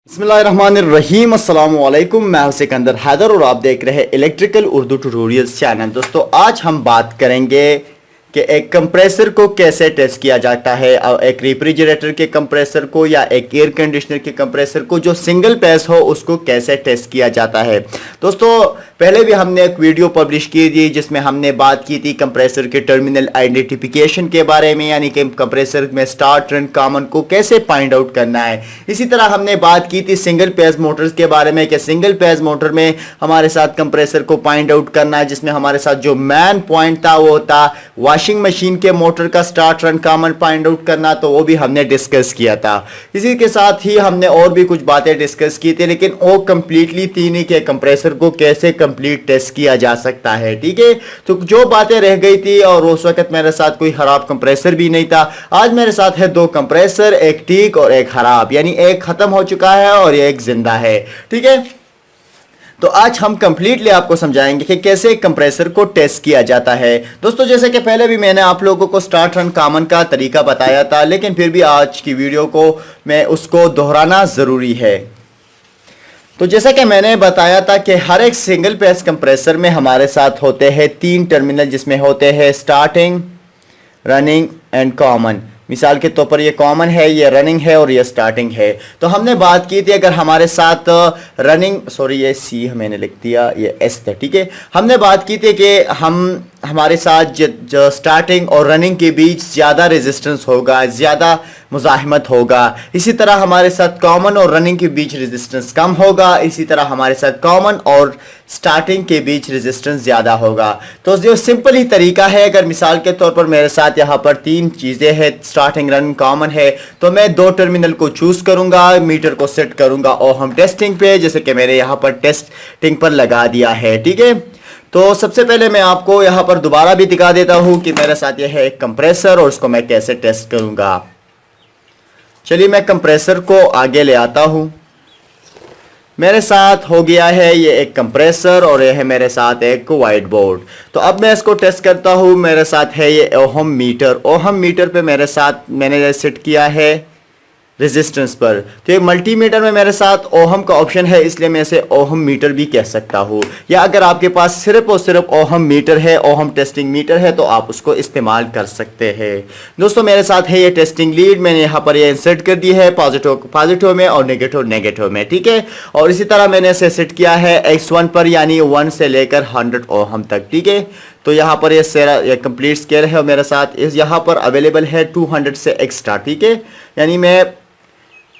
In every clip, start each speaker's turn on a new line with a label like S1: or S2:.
S1: बिस्मिल्लाहिर्रहमानिर्रहीम अस्सलाम वालेकुम। मैं हूं सिकंदर हैदर और आप देख रहे हैं इलेक्ट्रिकल उर्दू ट्यूटोरियल्स चैनल। दोस्तों आज हम बात करेंगे कि एक कंप्रेसर को कैसे टेस्ट किया जाता है और एक रेफ्रिजरेटर के कंप्रेसर को या एक एयर कंडीशनर के कंप्रेसर को जो सिंगल फेस हो उसको कैसे टेस्ट किया जाता है। दोस्तों पहले भी हमने एक वीडियो पब्लिश की थी जिसमें हमने बात की थी कंप्रेसर के टर्मिनल आइडेंटिफिकेशन के बारे में, यानी कि कंप्रेसर में स्टार्ट रन कॉमन को कैसे फाइंड आउट करना है। इसी तरह हमने बात की थी सिंगल फेज मोटर्स के बारे में कि सिंगल फेज मोटर में हमारे साथ कंप्रेसर को फाइंड आउट करना है, जिसमें हमारे साथ जो मेन पॉइंट था वो था वॉशिंग मशीन के मोटर का start run common find out करना, तो वो भी हमने डिस्कस किया था। इसी के साथ ही हमने और भी कुछ बातें डिस्कस की थी, लेकिन वो कंप्लीटली थी नहीं कि कंप्रेसर को कैसे कंप्लीट टेस्ट किया जा सकता है। ठीक है, तो जो बातें रह गई थी और उस वक्त मेरे साथ कोई खराब कंप्रेसर भी नहीं था। आज मेरे साथ है दो कंप्रेसर, एक ठीक और एक खराब, यानी एक खत्म हो चुका है और एक जिंदा है। ठीक है, तो आज हम कंप्लीटली आपको समझाएंगे कि कैसे कंप्रेसर को टेस्ट किया जाता है। दोस्तों जैसे कि पहले भी मैंने आप लोगों को स्टार्ट रन कॉमन का तरीका बताया था, लेकिन फिर भी आज की वीडियो को मैं उसको दोहराना ज़रूरी है। तो जैसा कि मैंने बताया था कि हर एक सिंगल फेस कंप्रेसर में हमारे साथ होते हैं तीन टर्मिनल, जिसमें होते हैं स्टार्टिंग, रनिंग एंड कॉमन। मिसाल के तौर पर ये कॉमन है, ये रनिंग है और ये स्टार्टिंग है। तो हमने बात की थी अगर हमारे साथ ये सी मैंने लिख दिया, ये एस था। ठीक है, हमने बात की थी कि हमारे साथ जो स्टार्टिंग और रनिंग के बीच ज़्यादा रेजिस्टेंस होगा, ज़्यादा मुज़ाहमत होगा। इसी तरह हमारे साथ कॉमन और रनिंग के बीच रेजिस्टेंस कम होगा। इसी तरह हमारे साथ कॉमन और स्टार्टिंग के बीच रेजिस्टेंस ज़्यादा होगा। तो जो सिंपल ही तरीका है, अगर मिसाल के तौर पर मेरे साथ यहाँ पर तीन चीज़ें हैं, स्टार्टिंग, रनिंग, कॉमन है, तो मैं दो टर्मिनल को चूज़ करूँगा, मीटर को सेट करूँगा और हम टेस्टिंग पे, जैसे कि मैंने यहाँ पर टेस्टिंग पर लगा दिया है। ठीक है, तो सबसे पहले मैं आपको यहाँ पर दोबारा भी दिखा देता हूँ कि मेरे साथ यह है एक कंप्रेसर और उसको मैं कैसे टेस्ट करूँगा। चलिए मैं कंप्रेसर को आगे ले आता हूँ। मेरे साथ हो गया है ये एक कंप्रेसर और यह है मेरे साथ एक वाइट बोर्ड। तो अब मैं इसको टेस्ट करता हूँ। मेरे साथ है ये ओहम मीटर। ओहम मीटर पे मेरे साथ मैंने सेट किया है रेजिस्टेंस पर। तो ये मल्टीमीटर में मेरे साथ ओहम का ऑप्शन है, इसलिए मैं इसे ओहम मीटर भी कह सकता हूँ। या अगर आपके पास सिर्फ और सिर्फ ओहम मीटर है, ओहम टेस्टिंग मीटर है, तो आप उसको इस्तेमाल कर सकते हैं। दोस्तों मेरे साथ है ये टेस्टिंग लीड, मैंने यहाँ पर ये इंसर्ट कर दी है पॉजिटिव में और नेगेटिव में। ठीक है, और इसी तरह मैंने इसे सेट किया है X1 पर, यानी 1 से लेकर 100 ओहम तक। ठीक है, तो यहाँ पर ये कंप्लीट स्केल है और मेरे साथ यहाँ पर अवेलेबल है 200 से एक्स्ट्रा। ठीक है, यानी मैं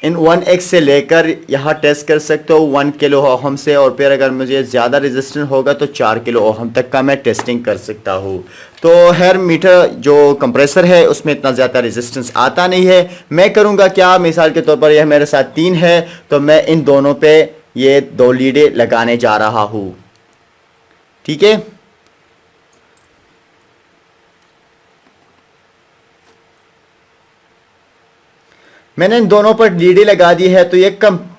S1: इन 1x से लेकर यहाँ टेस्ट कर सकते हो 1 किलो ओहम से, और फिर अगर मुझे ज़्यादा रेजिस्टेंस होगा तो 4 किलो ओहम तक का मैं टेस्टिंग कर सकता हूँ। तो हेयर मीटर जो कंप्रेसर है उसमें इतना ज़्यादा रेजिस्टेंस आता नहीं है। मैं करूँगा क्या, मिसाल के तौर पर यह मेरे साथ 3 है, तो मैं इन दोनों पे ये दो लीडें लगाने जा रहा हूँ। ठीक है, मैंने इन दोनों पर लीडें लगा दी है। तो ये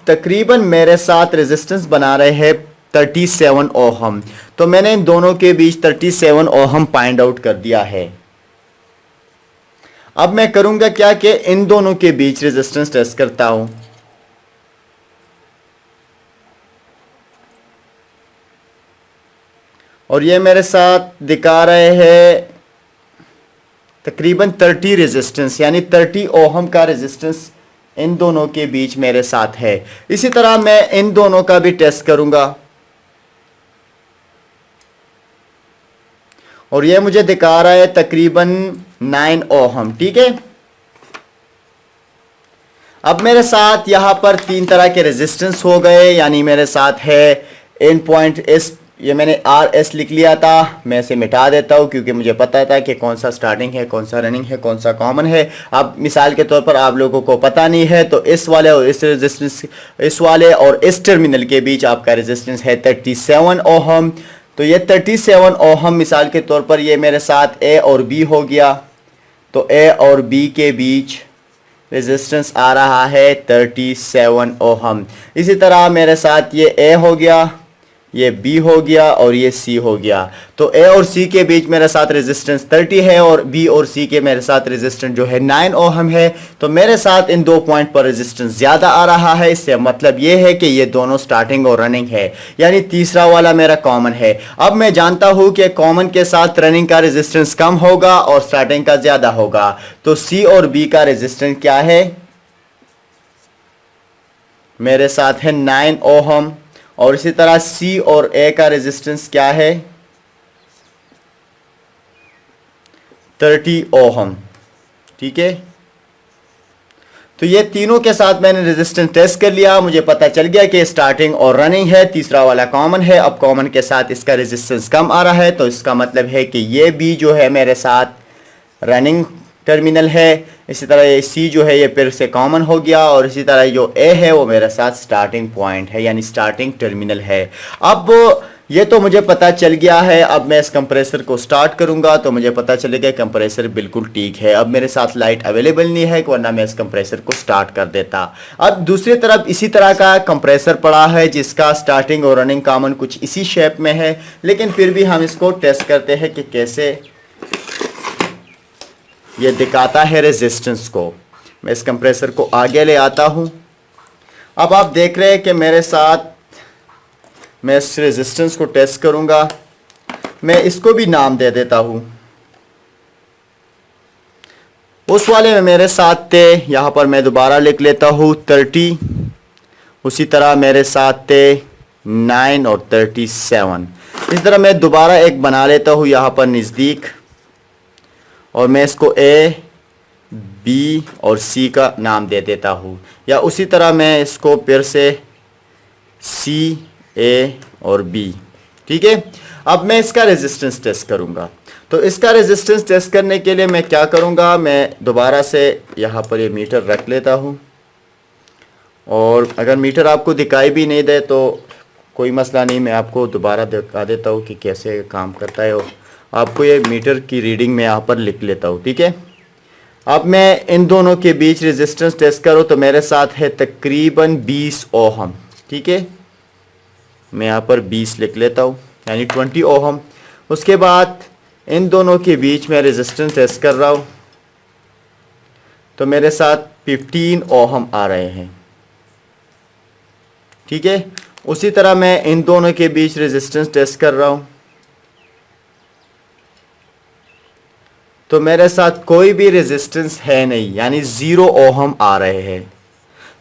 S1: तकरीबन मेरे साथ रेजिस्टेंस बना रहे हैं 37 ओहम। तो मैंने इन दोनों के बीच 37 ओहम फाइंड आउट कर दिया है। अब मैं करूंगा क्या कि इन दोनों के बीच रेजिस्टेंस टेस्ट करता हूं। और ये मेरे साथ दिखा रहे हैं तकरीबन 30 रेजिस्टेंस, यानी 30 ओहम का रेजिस्टेंस इन दोनों के बीच मेरे साथ है। इसी तरह मैं इन दोनों का भी टेस्ट करूंगा और ये मुझे दिखा रहा है तकरीबन 9 ओहम। ठीक है, अब मेरे साथ यहां पर तीन तरह के रेजिस्टेंस हो गए, यानी मेरे साथ है इन पॉइंट इस, ये मैंने RS लिख लिया था, मैं इसे मिटा देता हूँ क्योंकि मुझे पता था कि कौन सा स्टार्टिंग है, कौन सा रनिंग है, कौन सा कॉमन है। अब मिसाल के तौर पर आप लोगों को पता नहीं है, तो इस वाले और इस रेजिस्टेंस, इस वाले और इस टर्मिनल के बीच आपका रेजिस्टेंस है 37 ओहम। तो ये 37 ओहम मिसाल के तौर पर ये मेरे साथ A और B हो गया। तो A और B के बीच रेजिस्टेंस आ रहा है 37 ओहम। इसी तरह मेरे साथ ये A हो गया, ये B हो गया और ये C हो गया। तो A और C के बीच मेरे साथ रेजिस्टेंस 30 है और B और C के मेरे साथ रेजिस्टेंस जो है 9 ओहम है। तो मेरे साथ इन दो पॉइंट पर रेजिस्टेंस ज़्यादा आ रहा है। इससे मतलब ये है कि ये दोनों स्टार्टिंग और रनिंग है, यानी तीसरा वाला मेरा कॉमन है। अब मैं जानता हूँ कि कॉमन के साथ रनिंग का रेजिस्टेंस कम होगा और स्टार्टिंग का ज़्यादा होगा। तो C और B का रेजिस्टेंस क्या है? मेरे साथ है 9 ओहम। और इसी तरह C और A का रेजिस्टेंस क्या है? 30 ओहम। ठीक है, तो ये तीनों के साथ मैंने रेजिस्टेंस टेस्ट कर लिया। मुझे पता चल गया कि स्टार्टिंग और रनिंग है, तीसरा वाला कॉमन है। अब कॉमन के साथ इसका रेजिस्टेंस कम आ रहा है, तो इसका मतलब है कि ये भी जो है मेरे साथ रनिंग टर्मिनल है। इसी तरह ये C जो है ये फिर से कॉमन हो गया और इसी तरह जो A है वो मेरे साथ स्टार्टिंग पॉइंट है, यानी स्टार्टिंग टर्मिनल है। अब ये तो मुझे पता चल गया है। अब मैं इस कंप्रेसर को स्टार्ट करूंगा तो मुझे पता चलेगा कंप्रेसर बिल्कुल ठीक है। अब मेरे साथ लाइट अवेलेबल नहीं है, वरना मैं इस कंप्रेसर को स्टार्ट कर देता। अब दूसरी तरफ इसी तरह का कंप्रेसर पड़ा है जिसका स्टार्टिंग और रनिंग कॉमन कुछ इसी शेप में है, लेकिन फिर भी हम इसको टेस्ट करते हैं कि कैसे ये दिखाता है रेजिस्टेंस को। मैं इस कंप्रेसर को आगे ले आता हूं। अब आप देख रहे हैं कि मेरे साथ मैं इस रेजिस्टेंस को टेस्ट करूंगा। मैं इसको भी नाम दे देता हूं। उस वाले में मेरे साथ थे, यहां पर मैं दोबारा लिख लेता हूं 30। उसी तरह मेरे साथ थे 9 और 37। इस तरह मैं दोबारा एक बना लेता हूं यहां पर नज़दीक, और मैं इसको A, B और C का नाम दे देता हूँ। या उसी तरह मैं इसको फिर से C, A और B। ठीक है, अब मैं इसका रेजिस्टेंस टेस्ट करूँगा। तो इसका रेजिस्टेंस टेस्ट करने के लिए मैं क्या करूँगा, मैं दोबारा से यहाँ पर ये मीटर रख लेता हूँ। और अगर मीटर आपको दिखाई भी नहीं दे तो कोई मसला नहीं, मैं आपको दोबारा दिखा देता हूँ कि कैसे काम करता है। और आपको ये मीटर की रीडिंग में यहाँ पर लिख लेता हूँ। ठीक है, अब मैं इन दोनों के बीच रेजिस्टेंस टेस्ट करूँ तो मेरे साथ है तकरीबन 20 ओहम। ठीक है, मैं यहाँ पर 20 लिख लेता हूँ, यानी 20 ओहम। उसके बाद इन दोनों के बीच में रेजिस्टेंस टेस्ट कर रहा हूँ तो मेरे साथ 15 ओहम आ रहे हैं। ठीक है, उसी तरह मैं इन दोनों के बीच रेजिस्टेंस टेस्ट कर रहा हूँ तो मेरे साथ कोई भी रेजिस्टेंस है नहीं, यानी 0 ओहम आ रहे हैं।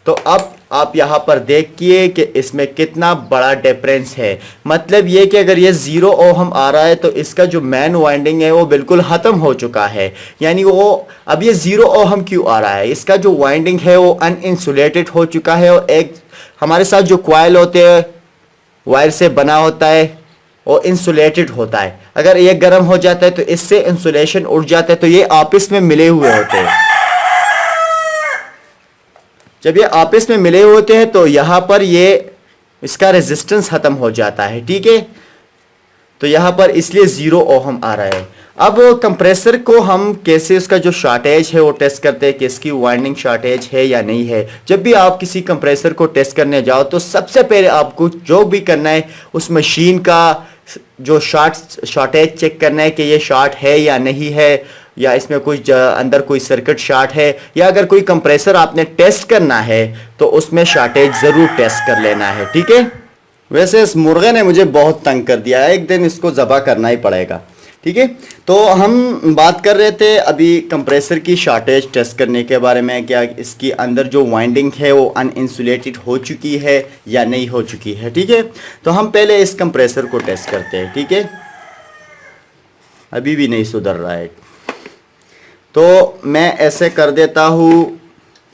S1: तो अब आप यहाँ पर देखिए कि इसमें कितना बड़ा डिफरेंस है। मतलब ये कि अगर ये 0 ओहम आ रहा है तो इसका जो मेन वाइंडिंग है वो बिल्कुल ख़त्म हो चुका है, यानी वो अब ये 0 ओहम क्यों आ रहा है, इसका जो वाइंडिंग है वो अनइंसुलेटेड हो चुका है। और एक हमारे साथ जो कॉइल होते हैं वायर से बना होता है वो इंसुलेटेड होता है। अगर ये गर्म हो जाता है तो इससे इंसुलेशन उड़ जाता है, तो ये आपस में मिले हुए होते हैं। जब ये आपस में मिले हुए होते हैं तो यहाँ पर ये इसका रेजिस्टेंस ख़त्म हो जाता है। ठीक है, तो यहाँ पर इसलिए 0 ओहम आ रहा है। अब कंप्रेसर को हम कैसे उसका जो शॉर्टेज है वो टेस्ट करते हैं कि इसकी वाइंडिंग शॉर्टेज है या नहीं है। जब भी आप किसी कंप्रेसर को टेस्ट करने जाओ तो सबसे पहले आपको जो भी करना है उस मशीन का जो शॉर्टेज चेक करना है कि ये शॉर्ट है या नहीं है, या इसमें कुछ अंदर कोई सर्किट शॉर्ट है, या अगर कोई कंप्रेसर आपने टेस्ट करना है तो उसमें शॉर्टेज ज़रूर टेस्ट कर लेना है। ठीक है, वैसे इस मुर्गे ने मुझे बहुत तंग कर दिया है, एक दिन इसको ज़बह करना ही पड़ेगा। ठीक है, तो हम बात कर रहे थे अभी कंप्रेसर की शॉर्टेज टेस्ट करने के बारे में, क्या इसकी अंदर जो वाइंडिंग है वो अनइंसुलेटेड हो चुकी है या नहीं हो चुकी है। ठीक है, तो हम पहले इस कंप्रेसर को टेस्ट करते हैं। ठीक है, अभी भी नहीं सुधर रहा है, तो मैं ऐसे कर देता हूँ,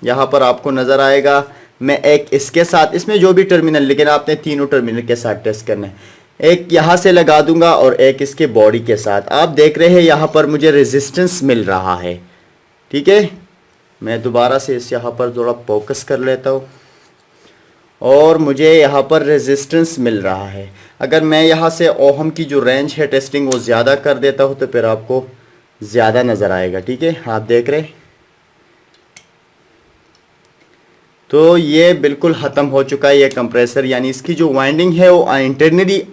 S1: यहाँ पर आपको नज़र आएगा। मैं एक इसके साथ, इसमें जो भी टर्मिनल, लेकिन आपने तीनों टर्मिनल के साथ टेस्ट करना है। एक यहाँ से लगा दूंगा और एक इसके बॉडी के साथ। आप देख रहे हैं यहाँ पर मुझे रेजिस्टेंस मिल रहा है। ठीक है, मैं दोबारा से इस यहाँ पर थोड़ा फोकस कर लेता हूँ और मुझे यहाँ पर रेजिस्टेंस मिल रहा है। अगर मैं यहाँ से ओहम की जो रेंज है टेस्टिंग वो ज़्यादा कर देता हूँ तो फिर आपको ज़्यादा नज़र आएगा। ठीक है, आप देख रहे हैं तो ये बिल्कुल ख़त्म हो चुका है ये कंप्रेसर, यानी इसकी जो वाइंडिंग है वो इंटरनली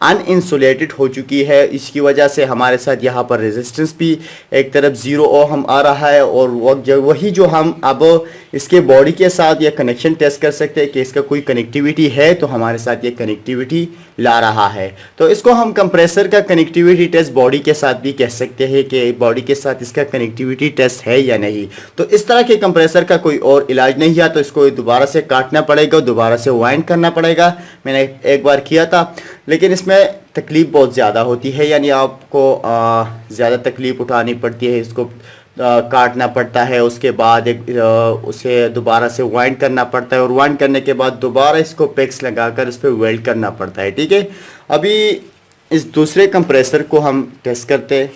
S1: अनइंसुलेटेड हो चुकी है। इसकी वजह से हमारे साथ यहाँ पर रेजिस्टेंस भी एक तरफ 0 ओहम आ रहा है, और वही जो हम अब इसके बॉडी के साथ ये कनेक्शन टेस्ट कर सकते हैं कि इसका कोई कनेक्टिविटी है, तो हमारे साथ ये कनेक्टिविटी ला रहा है। तो इसको हम कंप्रेसर का कनेक्टिविटी टेस्ट बॉडी के साथ भी कह सकते हैं कि बॉडी के साथ इसका कनेक्टिविटी टेस्ट है या नहीं। तो इस तरह के कंप्रेसर का कोई और इलाज नहीं है, तो इसको दोबारा से काटना पड़ेगा, दोबारा से वाइंड करना पड़ेगा। मैंने एक बार किया था, लेकिन इसमें तकलीफ़ बहुत ज़्यादा होती है, यानी आपको ज़्यादा तकलीफ़ उठानी पड़ती है। इसको काटना पड़ता है, उसके बाद उसे दोबारा से वाइंड करना पड़ता है, और वाइंड करने के बाद दोबारा इसको पेक्स लगाकर इस पर वेल्ड करना पड़ता है। ठीक है, अभी इस दूसरे कंप्रेसर को हम टेस्ट करते हैं।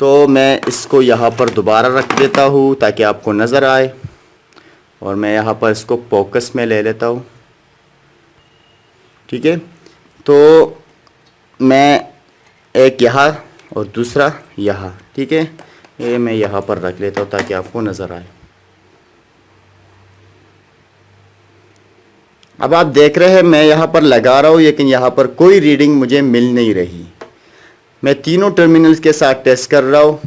S1: तो मैं इसको यहाँ पर दोबारा रख देता हूँ ताकि आपको नज़र आए, और मैं यहाँ पर इसको फोकस में ले लेता हूँ। ठीक है, तो मैं एक यहाँ और दूसरा यहाँ, ठीक है, ये मैं यहाँ पर रख लेता हूँ ताकि आपको नज़र आए। अब आप देख रहे हैं मैं यहाँ पर लगा रहा हूँ, लेकिन यहाँ पर कोई रीडिंग मुझे मिल नहीं रही। मैं तीनों टर्मिनल्स के साथ टेस्ट कर रहा हूँ,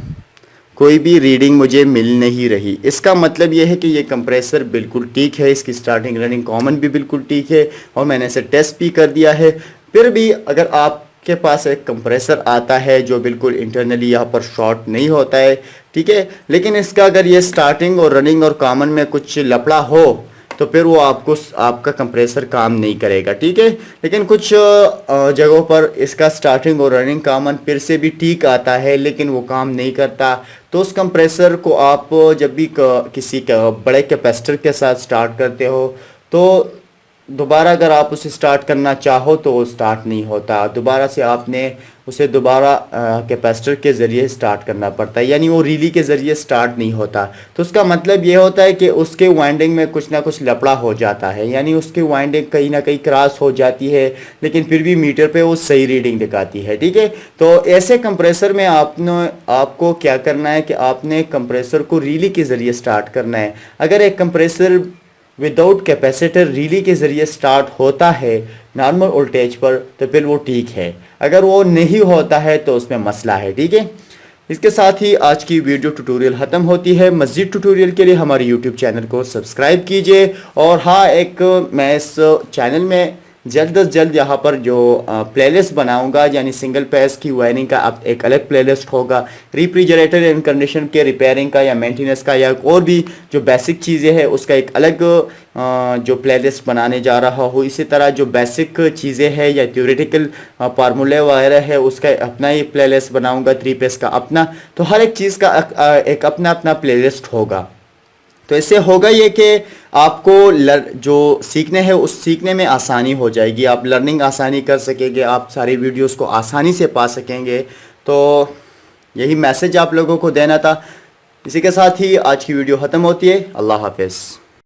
S1: कोई भी रीडिंग मुझे मिल नहीं रही। इसका मतलब ये है कि ये कंप्रेसर बिल्कुल ठीक है, इसकी स्टार्टिंग रनिंग कॉमन भी बिल्कुल ठीक है, और मैंने इसे टेस्ट भी कर दिया है। फिर भी अगर आपके पास एक कंप्रेसर आता है जो बिल्कुल इंटरनली यहाँ पर शॉर्ट नहीं होता है, ठीक है, लेकिन इसका अगर ये स्टार्टिंग और रनिंग और कॉमन में कुछ लफड़ा हो, तो फिर वो आपका कंप्रेसर काम नहीं करेगा। ठीक है, लेकिन कुछ जगहों पर इसका स्टार्टिंग और रनिंग कॉमन फिर से भी ठीक आता है, लेकिन वो काम नहीं करता। तो उस कंप्रेसर को आप जब भी किसी बड़े कैपेसिटर के साथ स्टार्ट करते हो, तो दोबारा अगर आप उसे स्टार्ट करना चाहो तो वो स्टार्ट नहीं होता। दोबारा से आपने उसे दोबारा कैपेसिटर के ज़रिए स्टार्ट करना पड़ता है, यानी वो रिली के ज़रिए स्टार्ट नहीं होता। तो उसका मतलब ये होता है कि उसके वाइंडिंग में कुछ ना कुछ लफड़ा हो जाता है, यानी उसकी वाइंडिंग कहीं ना कहीं क्रॉस हो जाती है, लेकिन फिर भी मीटर पे वो सही रीडिंग दिखाती है। ठीक है, तो ऐसे कंप्रेसर में आपको क्या करना है कि आपने कंप्रेसर को रिली के ज़रिए स्टार्ट करना है। अगर एक कंप्रेसर विदाउट कैपेसिटर रिली के ज़रिए स्टार्ट होता है नॉर्मल वोल्टेज पर, तो फिर वो ठीक है। अगर वो नहीं होता है तो उसमें मसला है। ठीक है, इसके साथ ही आज की वीडियो ट्यूटोरियल ख़त्म होती है। मज़ीद ट्यूटोरियल के लिए हमारे यूट्यूब चैनल को सब्सक्राइब कीजिए। और हाँ, मैं इस चैनल में जल्द अज जल्द यहाँ पर जो प्लेलिस्ट बनाऊंगा, यानी सिंगल फेस की वायरिंग का अब एक अलग प्लेलिस्ट होगा, रेफ्रिजरेटर एंड कंडीशन के रिपेयरिंग का या मेंटेनेंस का या और भी जो बेसिक चीज़ें हैं उसका एक अलग जो प्लेलिस्ट बनाने जा रहा हूँ। इसी तरह जो बेसिक चीज़ें हैं या थ्योरेटिकल फार्मूले वगैरह है उसका अपना ही प्लेलिस्ट बनाऊँगा, 3 पेज का अपना। तो हर एक चीज़ का एक अपना अपना प्लेलिस्ट होगा। तो इससे होगा ये कि आपको जो सीखने है उस सीखने में आसानी हो जाएगी, आप लर्निंग आसानी कर सकेंगे, आप सारी वीडियोस को आसानी से पा सकेंगे। तो यही मैसेज आप लोगों को देना था। इसी के साथ ही आज की वीडियो ख़त्म होती है। अल्लाह हाफ़िज़।